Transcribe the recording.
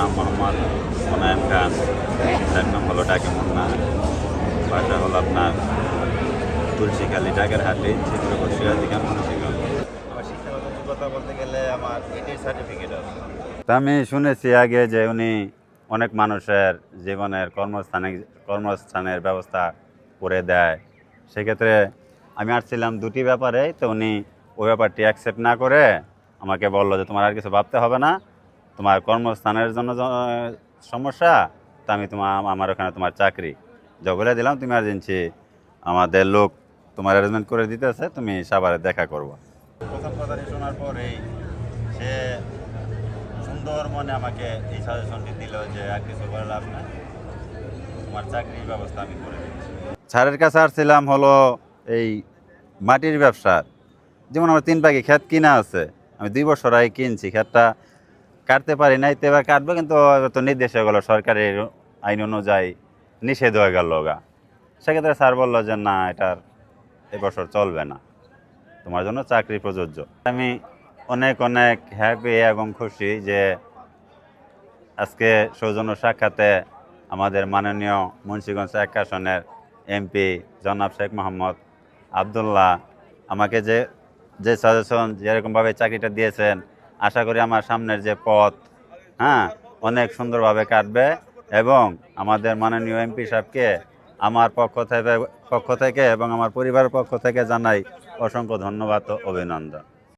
নাম মোহাম্মদ মোনায়েম খান, ডাক নাম হলো ডাকে মুন্না, বাসা হলো আপনার তুলসীখালী, ডাকেরহাটি, চিত্রকূট, সিরাজদিঘা, মুন্সিগঞ্জ। আমার শিক্ষাগত যোগ্যতা বলতে গেলে আমার এটির সার্টিফিকেট আছে। তা আমি শুনেছি আগে যে উনি অনেক মানুষের জীবনের কর্মস্থানের ব্যবস্থা করে দেয়। সেক্ষেত্রে আমি আসছিলাম দুটি ব্যাপারে, তো উনি ওই ব্যাপারটি অ্যাকসেপ্ট না করে আমাকে বললো যে তোমার আর কিছু ভাবতে হবে না, তোমার কর্মস্থানের জন্য সমস্যা, তা আমি আমার ওখানে তোমার চাকরি বলে দিলাম, তুমি আর্জেন্সি আমাদের লোক তোমার অ্যারেঞ্জমেন্ট করে দিতেছে, তুমি সাভারে দেখা করবো। প্রথম কথাটি শোনার পরেই সে সুন্দর মনে আমাকে এই সাজেশনটি দিল যে আর কিছু করে লাভ না, তোমার চাকরির ব্যবস্থা আমি করে দিচ্ছি। স্যারের কাছে আসছিলাম হলো এই মাটির ব্যবসা। যেমন আমার 3 ভাগে ক্ষেত কিনা আছে, আমি 2 বছর আগে কিনছি, ক্ষেতটা কাটতে পারি নাই, তো এবার কাটবো, কিন্তু তো নির্দেশ হয়ে গেলো সরকারের আইন অনুযায়ী নিষেধ হয়ে গেল গা। সেক্ষেত্রে স্যার বললো যে না, এটার এবছর চলবে না, তোমার জন্য চাকরি প্রযোজ্য। আমি অনেক অনেক হ্যাপি এবং খুশি যে আজকে সৌজন্য সাক্ষাতে আমাদের মাননীয় মুন্সিগঞ্জ 1 আসনের এমপি জনাব শেখ মোহাম্মদ আবদুল্লাহ আমাকে যে সাজেশন, যেরকমভাবে চাকরিটা দিয়েছেন, আশা করি আমার সামনের যে পথ, অনেক সুন্দরভাবে কাটবে। এবং আমাদের মাননীয় এমপি সাহেবকে আমার পক্ষ থেকে এবং আমার পরিবারের পক্ষ থেকে জানাই অসংখ্য ধন্যবাদ ও অভিনন্দন।